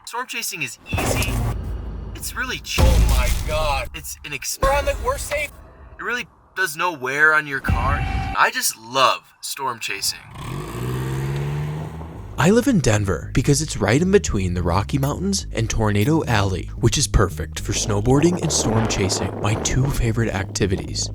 Storm chasing is easy. It's really cheap. Oh my god. It's inexpensive. We're safe. It really does no wear on your car. I just love storm chasing. I live in Denver because it's right in between the Rocky Mountains and Tornado Alley, which is perfect for snowboarding and storm chasing, my two favorite activities.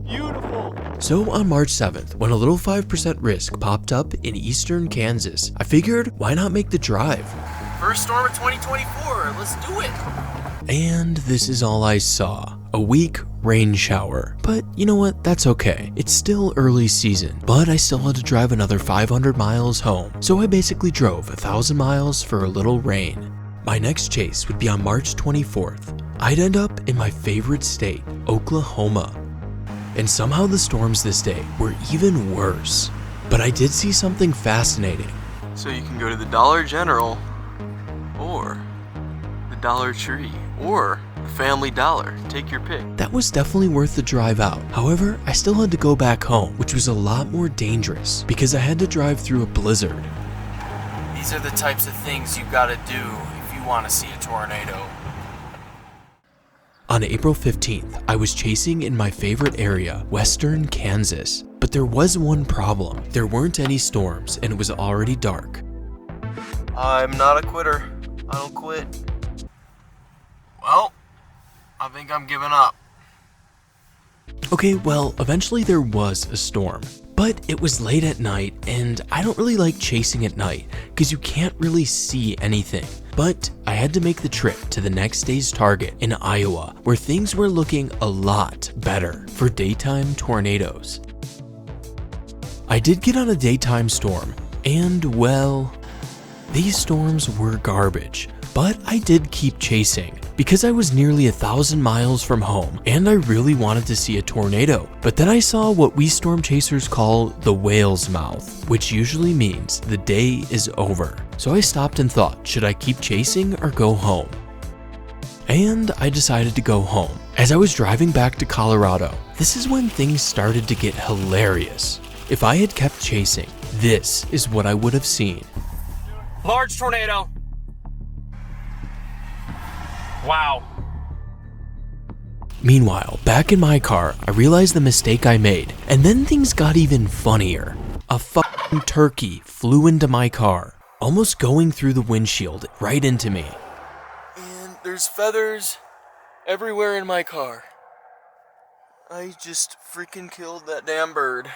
Beautiful. So on March 7th, when a little 5% risk popped up in eastern Kansas, I figured, why not make the drive? First storm of 2024, let's do it. And this is all I saw. A weak rain shower. But you know what? That's okay. It's still early season, but I still had to drive another 500 miles home. So I basically drove 1,000 miles for a little rain. My next chase would be on March 24th. I'd end up in my favorite state, Oklahoma. And somehow the storms this day were even worse. But I did see something fascinating. So you can go to the Dollar General, or the Dollar Tree, or the Family Dollar. Take your pick. That was definitely worth the drive out. However, I still had to go back home, which was a lot more dangerous because I had to drive through a blizzard. These are the types of things you gotta do if you want to see a tornado. On April 15th, I was chasing in my favorite area, western Kansas. But there was one problem. There weren't any storms and it was already dark. I'm not a quitter. I don't quit. Well, I think I'm giving up. Okay, well, eventually there was a storm. But it was late at night and I don't really like chasing at night because you can't really see anything. But I had to make the trip to the next day's target in Iowa, where things were looking a lot better for daytime tornadoes. I did get on a daytime storm, and well, these storms were garbage, but I did keep chasing because I was nearly 1,000 miles from home and I really wanted to see a tornado. But then I saw what we storm chasers call the whale's mouth, which usually means the day is over. So I stopped and thought, should I keep chasing or go home? And I decided to go home. As I was driving back to Colorado, this is when things started to get hilarious. If I had kept chasing, this is what I would have seen. Large tornado. Wow. Meanwhile, back in my car, I realized the mistake I made, and then things got even funnier. A fucking turkey flew into my car, almost going through the windshield right into me. And there's feathers everywhere in my car. I just freaking killed that damn bird.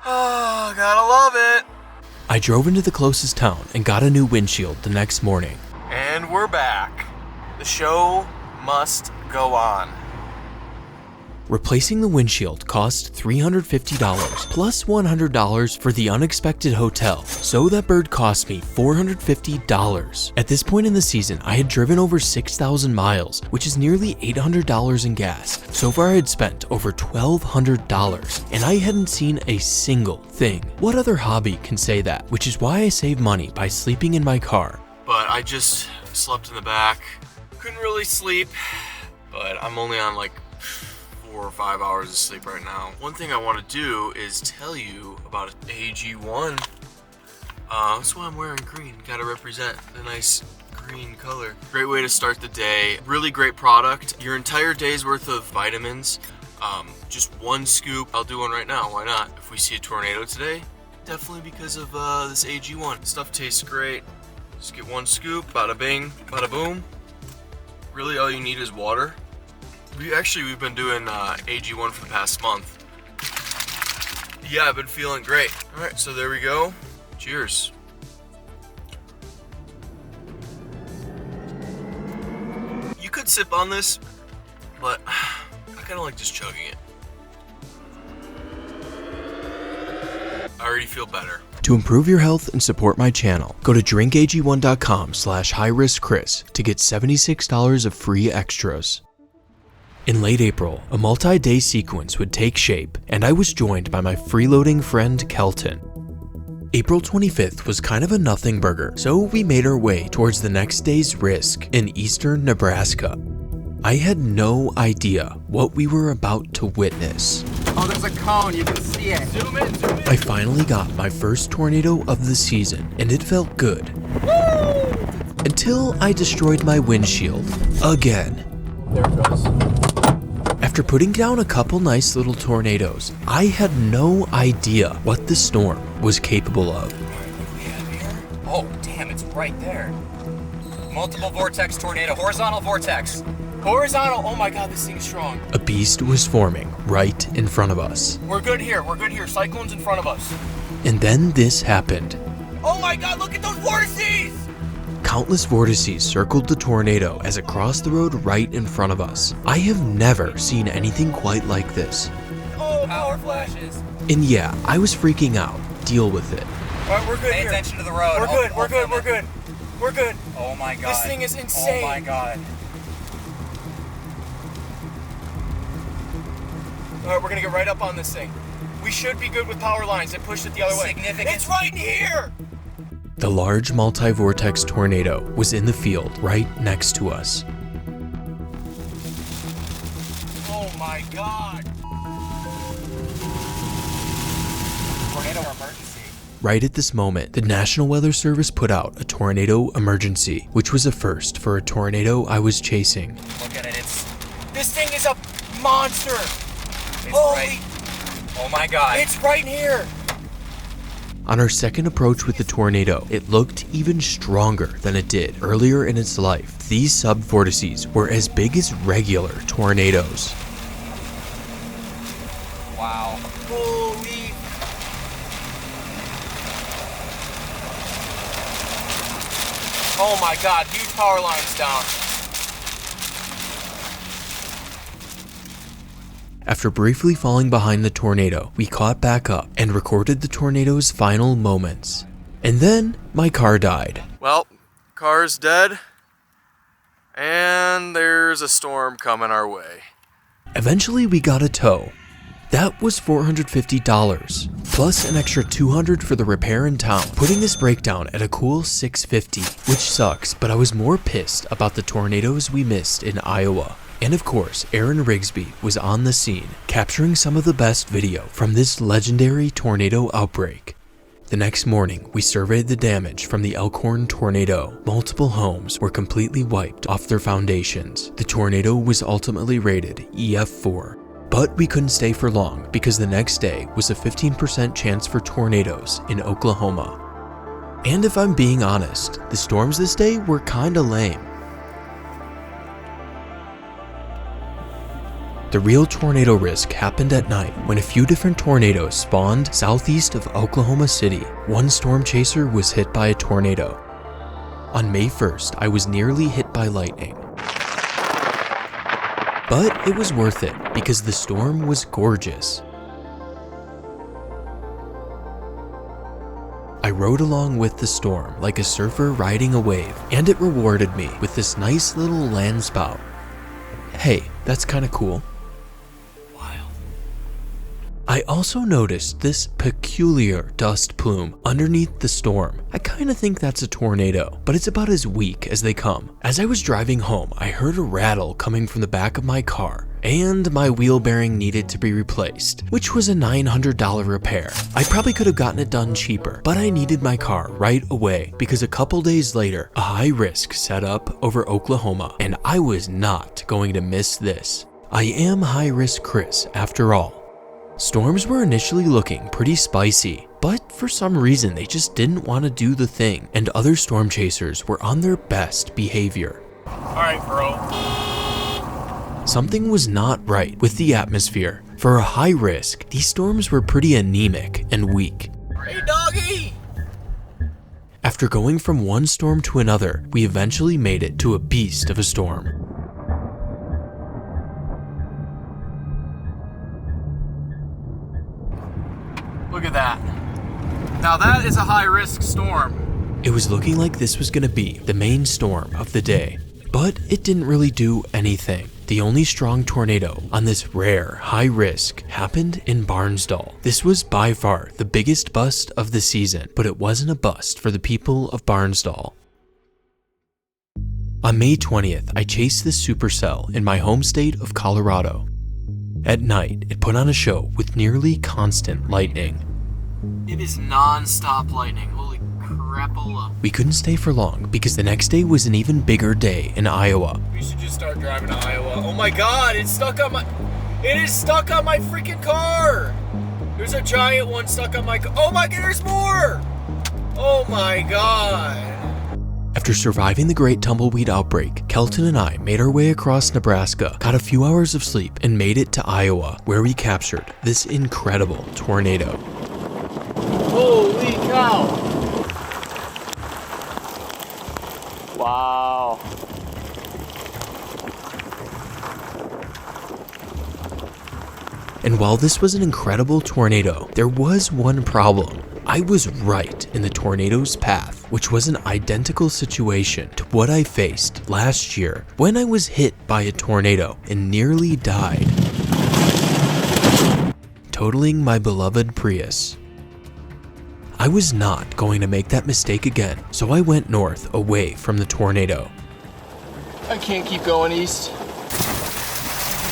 Oh, gotta love it. I drove into the closest town and got a new windshield the next morning. And we're back. The show must go on. Replacing the windshield cost $350 plus $100 for the unexpected hotel, so that bird cost me $450. At this point in the season, I had driven over 6,000 miles, which is nearly $800 in gas. So far I had spent over $1,200, and I hadn't seen a single thing. What other hobby can say that? Which is why I save money by sleeping in my car. But I just slept in the back. Couldn't really sleep, but I'm only on like 4 or 5 hours of sleep right now. One thing I want to do is tell you about AG1. That's why I'm wearing green. Gotta represent the nice green color. Great way to start the day. Really great product. Your entire day's worth of vitamins. Just one scoop. I'll do one right now. Why not? If we see a tornado today, definitely because of this AG1. Stuff tastes great. Just get one scoop. Bada bing, bada boom. Really, all you need is water. We've been doing AG1 for the past month. Yeah, I've been feeling great. All right, so there we go. Cheers. You could sip on this, but I kind of like just chugging it. I already feel better. To improve your health and support my channel, go to drinkag1.com/highriskchris to get $76 of free extras. In late April, a multi-day sequence would take shape, and I was joined by my freeloading friend Kelton. April 25th was kind of a nothing burger, so we made our way towards the next day's risk in eastern Nebraska. I had no idea what we were about to witness. Oh, there's a cone. You can see it. Zoom in, zoom in. I finally got my first tornado of the season, and it felt good. Until I destroyed my windshield again. There it goes. After putting down a couple nice little tornadoes, I had no idea what the storm was capable of. Oh, damn, it's right there. Multiple vortex tornado, horizontal vortex. Horizontal. Oh my God, this thing is strong. A beast was forming right in front of us. We're good here. We're good here. Cyclone's in front of us. And then this happened. Oh my God, look at those vortices! Countless vortices circled the tornado as it crossed the road right in front of us. I have never seen anything quite like this. Oh, Power flashes. And yeah, I was freaking out. Deal with it. All right, we're good Pay here. attention to the road. We're good. We're I'll good. film We're it. good. We're good. Oh my God. This thing is insane. Oh my God. All right, we're gonna get right up on this thing. We should be good with power lines. They pushed it the other way. Significant. It's right in here. The large multi-vortex tornado was in the field right next to us. Oh my God. Tornado emergency. Right at this moment, the National Weather Service put out a tornado emergency, which was a first for a tornado I was chasing. Look at it. This thing is a monster. It's Holy. right. Oh my God. It's right here. On our second approach with the tornado, it looked even stronger than it did earlier in its life. These sub-vortices were as big as regular tornadoes. Wow. Holy. Oh my God, huge power lines down. After briefly falling behind the tornado, we caught back up and recorded the tornado's final moments. And then my car died. Well, car's dead, and there's a storm coming our way. Eventually we got a tow. That was $450, plus an extra $200 for the repair in town, putting this breakdown at a cool $650, which sucks, but I was more pissed about the tornadoes we missed in Iowa. And of course, Aaron Rigsby was on the scene, capturing some of the best video from this legendary tornado outbreak. The next morning, we surveyed the damage from the Elkhorn tornado. Multiple homes were completely wiped off their foundations. The tornado was ultimately rated EF4. But we couldn't stay for long because the next day was a 15% chance for tornadoes in Oklahoma. And if I'm being honest, the storms this day were kinda lame. The real tornado risk happened at night when a few different tornadoes spawned southeast of Oklahoma City. One storm chaser was hit by a tornado. On May 1st, I was nearly hit by lightning. But it was worth it because the storm was gorgeous. I rode along with the storm like a surfer riding a wave, and it rewarded me with this nice little Landspout. Hey, that's kinda cool. I also noticed this peculiar dust plume underneath the storm. I kinda think that's a tornado, but it's about as weak as they come. As I was driving home, I heard a rattle coming from the back of my car, and my wheel bearing needed to be replaced, which was a $900 repair. I probably could have gotten it done cheaper, but I needed my car right away because a couple days later, a high risk set up over Oklahoma, and I was not going to miss this. I am High Risk Chris after all. Storms were initially looking pretty spicy, but for some reason they just didn't want to do the thing, and other storm chasers were on their best behavior. All right, bro. Something was not right with the atmosphere. For a high risk, these storms were pretty anemic and weak. Hey, doggy. After going from one storm to another, we eventually made it to a beast of a storm. Look at that. Now that is a high-risk storm. It was looking like this was gonna be the main storm of the day, but it didn't really do anything. The only strong tornado on this rare high risk happened in Barnsdall. This was by far the biggest bust of the season, but it wasn't a bust for the people of Barnsdall. On May 20th, I chased this supercell in my home state of Colorado. At night, it put on a show with nearly constant lightning. It is non-stop lightning. Holy crapola. We couldn't stay for long because the next day was an even bigger day in Iowa. We should just start driving to Iowa. Oh my god, it is stuck on my freaking car! There's a giant one stuck on my car. Oh my god, there's more! Oh my god. After surviving the Great Tumbleweed outbreak, Kelton and I made our way across Nebraska, got a few hours of sleep, and made it to Iowa, where we captured this incredible tornado. Holy cow! Wow. And while this was an incredible tornado, there was one problem. I was right in the tornado's path, which was an identical situation to what I faced last year when I was hit by a tornado and nearly died, totaling my beloved Prius. I was not going to make that mistake again, so I went north away from the tornado. I can't keep going east. You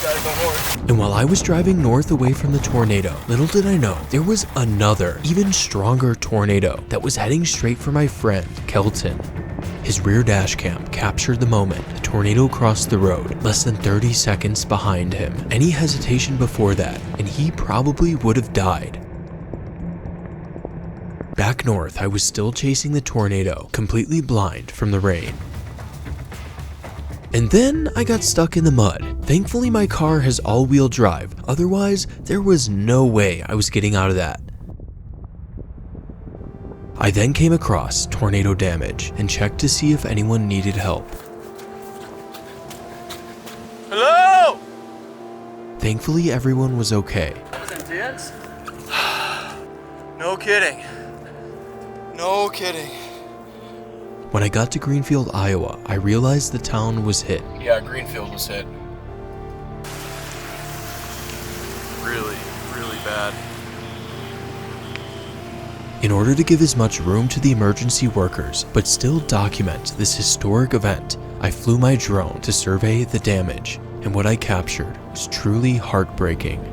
gotta go north. And while I was driving north away from the tornado, little did I know there was another, even stronger tornado that was heading straight for my friend, Kelton. His rear dash cam captured the moment the tornado crossed the road, less than 30 seconds behind him. Any hesitation before that, and he probably would have died. Back north, I was still chasing the tornado, completely blind from the rain. And then I got stuck in the mud. Thankfully my car has all-wheel drive, otherwise there was no way I was getting out of that. I then came across tornado damage and checked to see if anyone needed help. Hello? Thankfully everyone was okay. That was intense? No kidding. No kidding. When I got to Greenfield, Iowa, I realized the town was hit. Yeah, Greenfield was hit. Really, really bad. In order to give as much room to the emergency workers, but still document this historic event, I flew my drone to survey the damage, and what I captured was truly heartbreaking.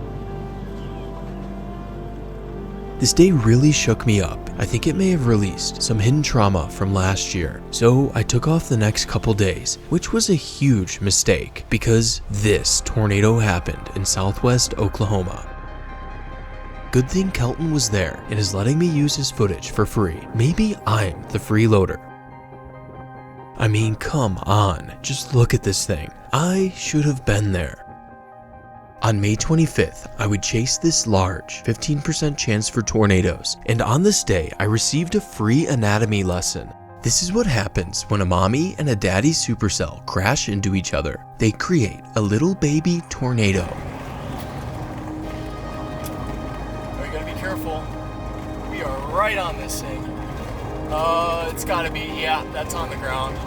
This day really shook me up. I think it may have released some hidden trauma from last year, so I took off the next couple days, which was a huge mistake because this tornado happened in southwest Oklahoma. Good thing Kelton was there and is letting me use his footage for free. Maybe I'm the freeloader. I mean, come on, just look at this thing. I should have been there. On May 25th, I would chase this large 15% chance for tornadoes, and on this day, I received a free anatomy lesson. This is what happens when a mommy and a daddy supercell crash into each other. They create a little baby tornado. We gotta be careful. We are right on this thing. It's gotta be, yeah, that's on the ground.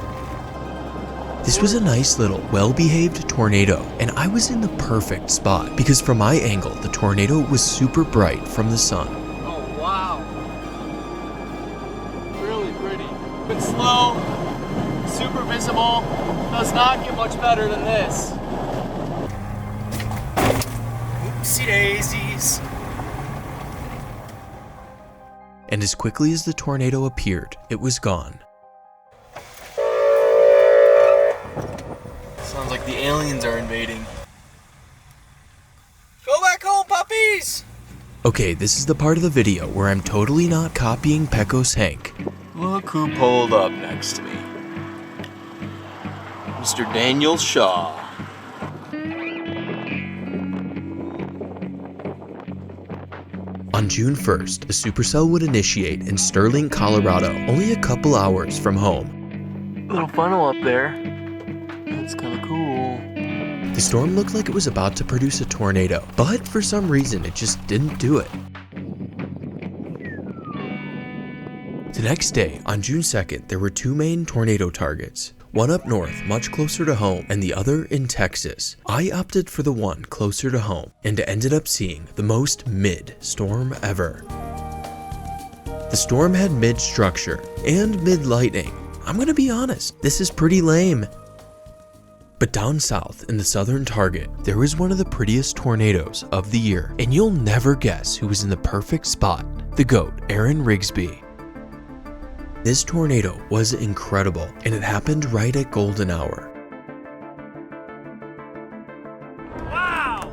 This was a nice little, well-behaved tornado, and I was in the perfect spot because from my angle, the tornado was super bright from the sun. Oh, wow. Really pretty. But slow, super visible, does not get much better than this. Oopsie daisies. And as quickly as the tornado appeared, it was gone. Sounds like the aliens are invading. Go back home, puppies! Okay, this is the part of the video where I'm totally not copying Pecos Hank. Look who pulled up next to me. Mr. Daniel Shaw. On June 1st, a supercell would initiate in Sterling, Colorado, only a couple hours from home. Little funnel up there. That's kind of cool. The storm looked like it was about to produce a tornado, but for some reason it just didn't do it. The next day, on June 2nd, there were two main tornado targets. One up north, much closer to home, and the other in Texas. I opted for the one closer to home, and ended up seeing the most mid-storm ever. The storm had mid-structure and mid-lightning. I'm gonna be honest, this is pretty lame. But down south in the southern target, there was one of the prettiest tornadoes of the year, and you'll never guess who was in the perfect spot, the GOAT, Aaron Rigsby. This tornado was incredible, and it happened right at golden hour. Wow!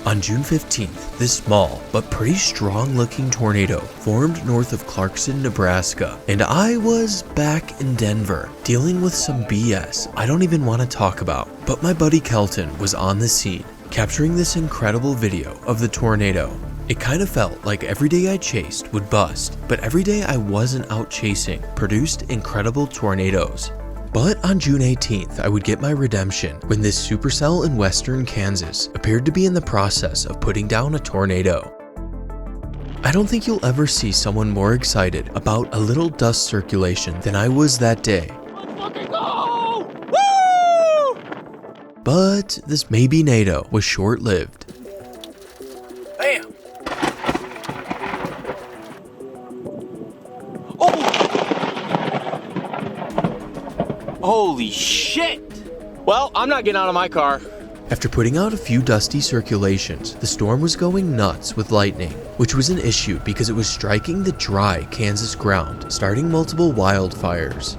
On June 15th, this small but pretty strong looking tornado formed north of Clarkson, Nebraska, and I was back in Denver dealing with some BS I don't even want to talk about. But my buddy Kelton was on the scene, capturing this incredible video of the tornado. It kind of felt like every day I chased would bust, but every day I wasn't out chasing produced incredible tornadoes. But on June 18th, I would get my redemption when this supercell in western Kansas appeared to be in the process of putting down a tornado. I don't think you'll ever see someone more excited about a little dust circulation than I was that day. Let's fucking go! Woo! But this maybe-nado was short-lived. Bam! Holy shit! Well, I'm not getting out of my car. After putting out a few dusty circulations, the storm was going nuts with lightning, which was an issue because it was striking the dry Kansas ground, starting multiple wildfires.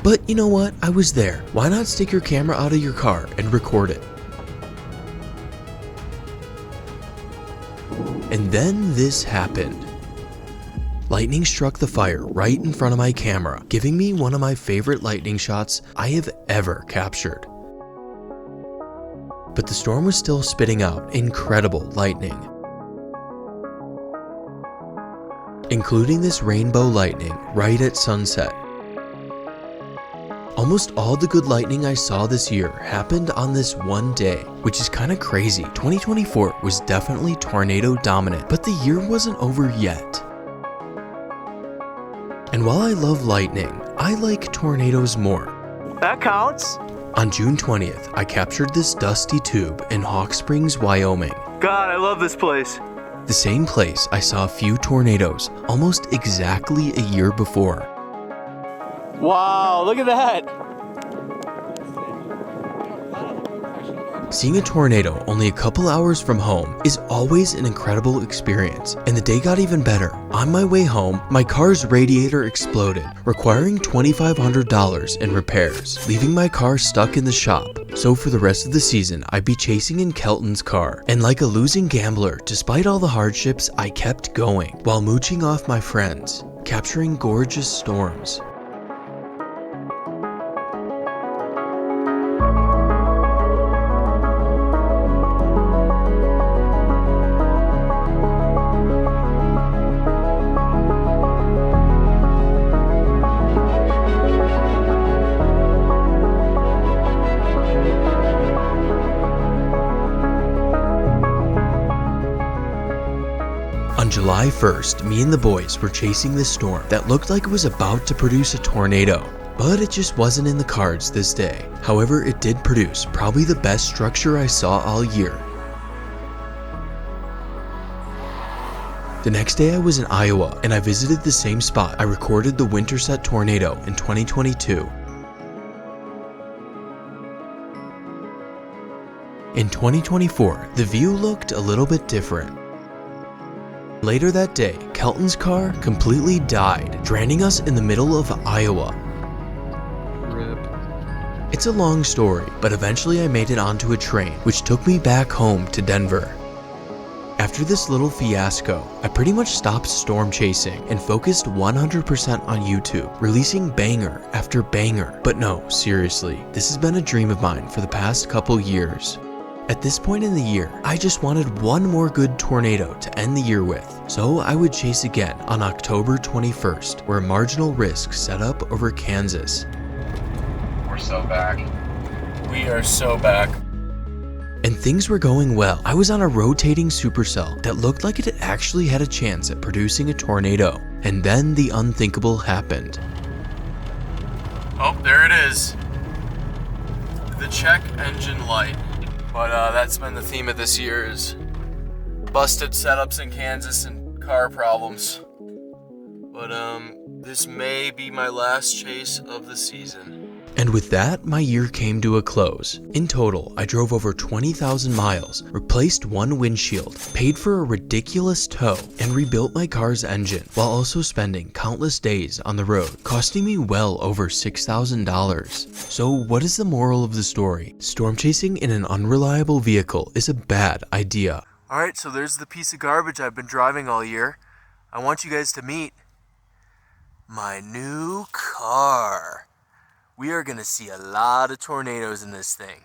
But you know what? I was there. Why not stick your camera out of your car and record it? And then this happened. Lightning struck the fire right in front of my camera, giving me one of my favorite lightning shots I have ever captured. But the storm was still spitting out incredible lightning, including this rainbow lightning right at sunset. Almost all the good lightning I saw this year happened on this one day, which is kinda crazy. 2024 was definitely tornado dominant, but the year wasn't over yet. And while I love lightning, I like tornadoes more. That counts. On June 20th, I captured this dusty tube in Hawk Springs, Wyoming. God, I love this place. The same place I saw a few tornadoes almost exactly a year before. Wow, look at that. Seeing a tornado only a couple hours from home is always an incredible experience, and the day got even better. On my way home, my car's radiator exploded, requiring $2,500 in repairs, leaving my car stuck in the shop. So for the rest of the season, I'd be chasing in Kelton's car, and like a losing gambler, despite all the hardships, I kept going, while mooching off my friends, capturing gorgeous storms. On July 1st, me and the boys were chasing this storm that looked like it was about to produce a tornado, but it just wasn't in the cards this day. However, it did produce probably the best structure I saw all year. The next day I was in Iowa, and I visited the same spot I recorded the Winterset tornado in 2022. In 2024, the view looked a little bit different. Later that day, Kelton's car completely died, stranding us in the middle of Iowa. Rip. It's a long story, but eventually I made it onto a train, which took me back home to Denver. After this little fiasco, I pretty much stopped storm chasing and focused 100% on YouTube, releasing banger after banger. But no, seriously, this has been a dream of mine for the past couple years. At this point in the year, I just wanted one more good tornado to end the year with, so I would chase again on October 21st, where marginal risk set up over Kansas. We're so back. We are so back. And things were going well. I was on a rotating supercell that looked like it actually had a chance at producing a tornado. And then the unthinkable happened. Oh, there it is. The check engine light. But that's been the theme of this year is busted setups in Kansas and car problems. But this may be my last chase of the season. And with that, my year came to a close. In total, I drove over 20,000 miles, replaced one windshield, paid for a ridiculous tow, and rebuilt my car's engine, while also spending countless days on the road, costing me well over $6,000. So what is the moral of the story? Storm chasing in an unreliable vehicle is a bad idea. Alright, so there's the piece of garbage I've been driving all year. I want you guys to meet my new car. We are going to see a lot of tornadoes in this thing.